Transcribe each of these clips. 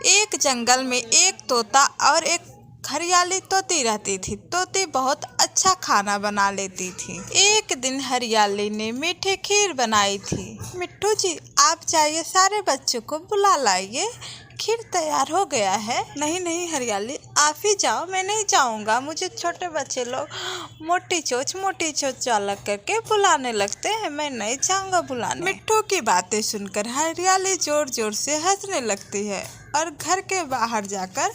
एक जंगल में एक तोता और एक हरियाली तोती रहती थी। तोती बहुत अच्छा खाना बना लेती थी। एक दिन हरियाली ने मीठी खीर बनाई थी। मिट्टू जी, आप जाइए, सारे बच्चों को बुला लाइए, खीर तैयार हो गया है। नहीं नहीं हरियाली, आप ही जाओ, मैं नहीं जाऊंगा। मुझे छोटे बच्चे लोग मोटी चोच चालक करके बुलाने लगते हैं, मैं नहीं जाऊंगा बुलाने। मिट्टू की बातें सुनकर हरियाली जोर जोर से हंसने लगती है और घर के बाहर जाकर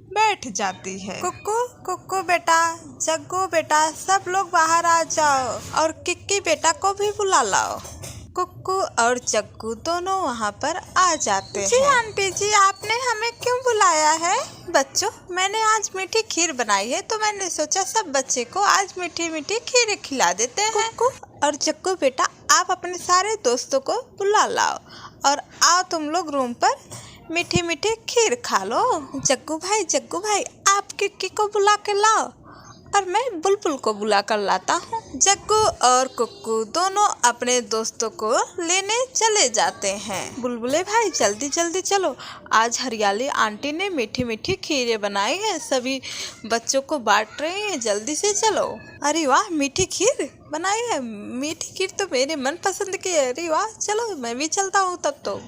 बैठ जाती है। कुक्कू कुक्कू बेटा, जग्गू बेटा, सब लोग बाहर आ जाओ और किक्की बेटा को भी बुला लाओ। कुक्कू और जग्गू दोनों वहाँ पर आ जाते हैं। जी आंटी जी, आपने हमें क्यों बुलाया है? बच्चों, मैंने आज मीठी खीर बनाई है तो मैंने सोचा सब बच्चे को आज मीठी मीठी खीर खिला देते हैं। कुक्कू और जग्गू बेटा, आप अपने सारे दोस्तों को बुला लाओ और आओ तुम लोग रूम पर मीठी मीठी खीर खा लो। जग्गू भाई, आप किक्की को बुला के लाओ और मैं बुलबुल को बुला कर लाता हूँ। जग्गू और कुक्कू दोनों अपने दोस्तों को लेने चले जाते हैं। बुलबुले भाई, जल्दी जल्दी चलो, आज हरियाली आंटी ने मीठी मीठी खीरें बनाई है, सभी बच्चों को बांट रही हैं, जल्दी से चलो। अरे वाह, मीठी खीर बनाई है, मीठी खीर तो मेरे मन पसंद की है। अरे वाह, चलो मैं भी चलता हूँ तब तो।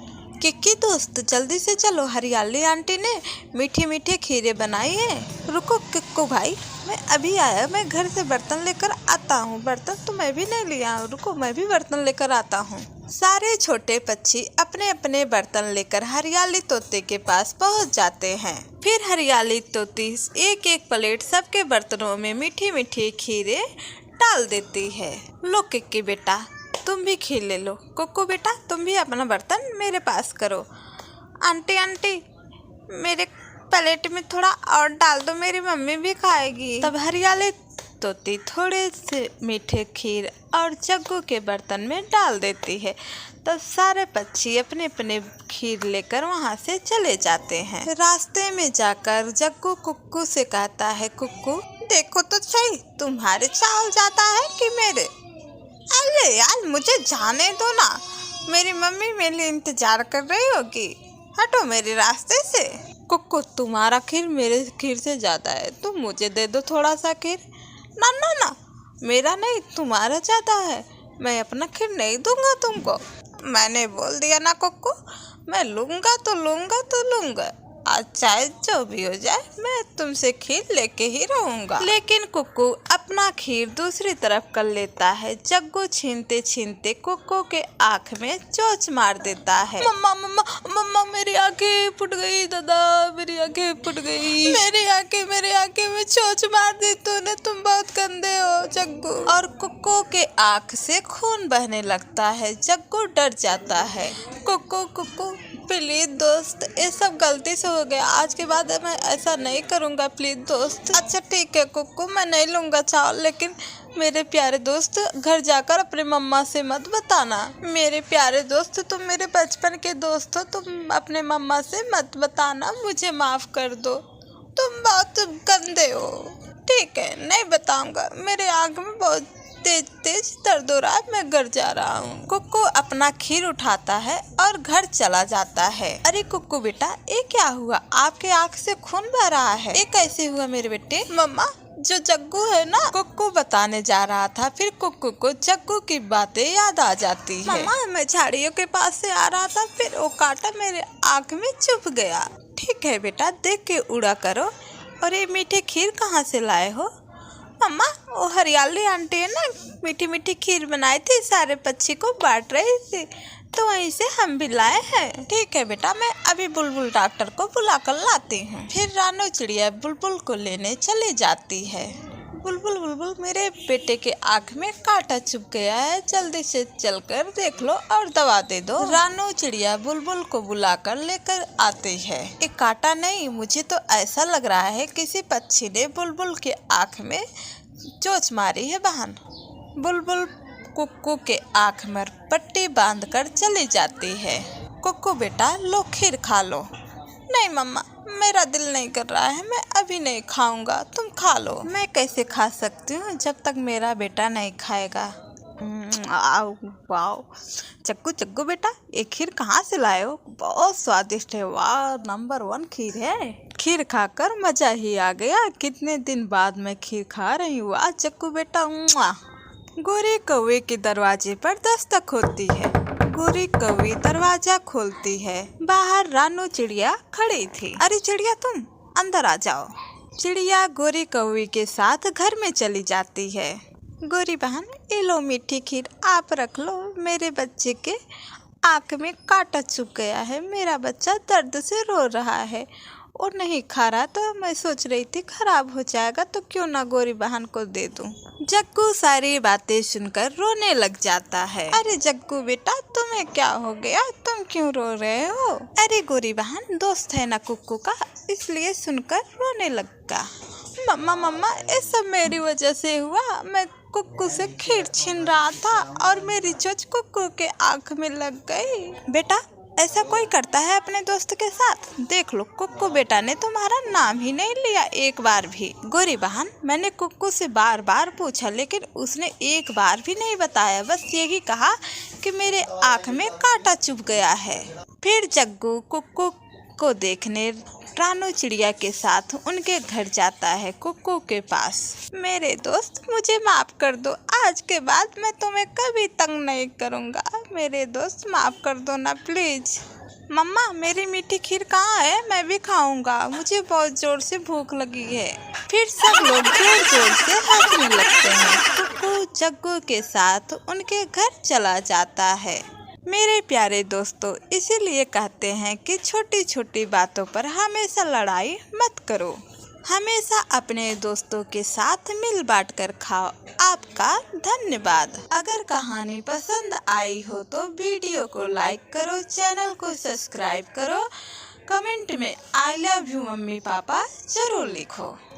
किक्की दोस्त, जल्दी से चलो, हरियाली आंटी ने मीठी मीठी खीरें बनाई है। रुको किक्कू भाई, मैं अभी आया, मैं घर से बर्तन लेकर आता हूँ। बर्तन तो मैं भी नहीं लिया, रुको मैं भी बर्तन लेकर आता हूँ। सारे छोटे पक्षी अपने अपने बर्तन लेकर हरियाली तोते के पास पहुँच जाते हैं। फिर हरियाली तोती एक एक प्लेट सबके बर्तनों में मीठी मीठी खीरें डाल देती है। लो किक्की बेटा, तुम भी खीर ले लो। कुक्कू बेटा, तुम भी अपना बर्तन मेरे पास करो। आंटी, मेरे प्लेट में थोड़ा और डाल दो, मेरी मम्मी भी खाएगी। तब हरियाली तोती थोड़े से मीठे खीर और जग्गू के बर्तन में डाल देती है। तब सारे पक्षी अपने अपने खीर लेकर वहाँ से चले जाते हैं। रास्ते में जाकर जग्गू कुक्कू से कहता है, कुक्कू देखो तो सही, तुम्हारे चावल जाता है कि मेरे? अरे यार, मुझे जाने दो ना, मेरी मम्मी मेरे लिए इंतजार कर रही होगी, हटो मेरे रास्ते से। कुक्कू, तुम्हारा खीर मेरे खीर से ज़्यादा है, तुम मुझे दे दो थोड़ा सा खीर। ना, मेरा नहीं तुम्हारा ज़्यादा है, मैं अपना खीर नहीं दूंगा तुमको। मैंने बोल दिया ना कुक्कू, मैं लूँगा तो लूँगा। आज चाहे जो भी हो जाए, मैं तुमसे खीर लेके ही रहूंगा। लेकिन कुक्कू अपना खीर दूसरी तरफ कर लेता है। जग्गू छीनते छीनते कुक्कू के आँख में चोंच मार देता है। मम्मा मेरी आंखें फुट गई, दादा मेरी आंखें फुट गई, मेरी आंखें में चोंच मार दी तूने, तुम बहुत गंदे हो जग्गू। और कुक्कू के आँख से खून बहने लगता है। जग्गू डर जाता है। कुक्कू प्लीज दोस्त, ये सब गलती से हो गया, आज के बाद मैं ऐसा नहीं करूँगा, प्लीज दोस्त। अच्छा ठीक है कुक्कू, मैं नहीं लूँगा चावल, लेकिन मेरे प्यारे दोस्त, घर जाकर अपने मम्मा से मत बताना। मेरे प्यारे दोस्त, तुम मेरे बचपन के दोस्त हो, तुम अपने मम्मा से मत बताना, मुझे माफ़ कर दो, तुम बहुत गंदे हो। ठीक है, नहीं बताऊँगा, मेरे आँख में बहुत तेज दर्द हो रहा है, मैं घर जा रहा हूँ। कुक्कू अपना खीर उठाता है और घर चला जाता है। अरे कुक्कू बेटा, ये क्या हुआ? आपके आँख से खून बह रहा है, ये कैसे हुआ मेरे बेटे? मम्मा, जो जग्गू है ना, कुक्कू बताने जा रहा था, फिर कुक्कू को जग्गू की बातें याद आ जाती है। मम्मा, मैं झाड़ियों के पास से आ रहा था, फिर वो कांटा मेरे आँख में चुभ गया। ठीक है बेटा, देख के उड़ा करो। और ये मीठी खीर कहाँ से लाए हो? मम्मा, वो हरियाली आंटी है ना, मीठी मीठी खीर बनाई थी, सारे पक्षी को बांट रही थी, तो वहीं से हम भी लाए हैं। ठीक है बेटा, मैं अभी बुलबुल डॉक्टर को बुला कर लाती हूँ। फिर रानू चिड़िया बुलबुल को लेने चली जाती है। बुलबुल, मेरे बेटे के आँख में कांटा चुभ गया है, जल्दी से चलकर देख लो और दवा दे दो। रानू चिड़िया बुलबुल को बुलाकर लेकर आती है। एक कांटा नहीं, मुझे तो ऐसा लग रहा है किसी पक्षी ने बुलबुल के आँख में चोंच मारी है बहन। बुलबुल कुक्कू के आँख में पट्टी बांधकर चली जाती है। कुक्कू बेटा, लो खीर खा लो। नहीं मम्मा, मेरा दिल नहीं कर रहा है, मैं अभी नहीं खाऊंगा, तुम खा लो। मैं कैसे खा सकती हूँ जब तक मेरा बेटा नहीं खाएगा? वाओ। चक्कू चक्कू बेटा, ये खीर कहाँ से लाए हो? बहुत स्वादिष्ट है। वाह, नंबर 1 खीर है। खीर खाकर मजा ही आ गया। कितने दिन बाद मैं खीर खा रही हूँ। वाह चक्कू बेटा। गोरी कौवे के दरवाजे पर दस्तक होती है। गोरी कौवी दरवाजा खोलती है। बाहर रानू चिड़िया खड़ी थी। अरे चिड़िया, तुम अंदर आ जाओ। चिड़िया गोरी कौवी के साथ घर में चली जाती है। गोरी बहन, ये लो मीठी खीर, आप रख लो। मेरे बच्चे के आँख में कांटा चुभ गया है। मेरा बच्चा दर्द से रो रहा है और नहीं खा रहा, तो मैं सोच रही थी खराब हो जाएगा, तो क्यों ना गोरी बहन को दे दूं। जग्गू सारी बातें सुनकर रोने लग जाता है। अरे जग्गू बेटा, तुम्हें क्या हो गया? तुम क्यों रो रहे हो? अरे गोरी बहन, दोस्त है ना कुक्कू का, इसलिए सुनकर रोने लगा। मम्मा, ये सब मेरी वजह से हुआ। मैं कुक्कू से खीर छीन रहा था और मेरी चोंच कुक्कू के आँख में लग गई। बेटा, ऐसा कोई करता है अपने दोस्त के साथ? देख लो, कुक्कू बेटा ने तुम्हारा नाम ही नहीं लिया एक बार भी। गोरी बहन, मैंने कुक्कू से बार बार पूछा, लेकिन उसने एक बार भी नहीं बताया। बस यही कहा कि मेरे आँख में कांटा चुभ गया है। फिर जग्गू कुक्कू को देखने रानू चिड़िया के साथ उनके घर जाता है। कुक्कू के पास, मेरे दोस्त, मुझे माफ कर दो। आज के बाद मैं तुम्हें कभी तंग नहीं करूँगा। मेरे दोस्त, माफ कर दो ना प्लीज। मम्मा, मेरी मीठी खीर कहाँ है? मैं भी खाऊंगा, मुझे बहुत जोर से भूख लगी है। फिर सब लोग जोर जोर से हंसने लगते हैं। कुक्कू जग्गू के साथ उनके घर चला जाता है। मेरे प्यारे दोस्तों, इसीलिए कहते हैं कि छोटी छोटी बातों पर हमेशा लड़ाई मत करो। हमेशा अपने दोस्तों के साथ मिल बांट कर खाओ। आपका धन्यवाद। अगर कहानी पसंद आई हो तो वीडियो को लाइक करो, चैनल को सब्सक्राइब करो, कमेंट में I love you mummy papa जरूर लिखो।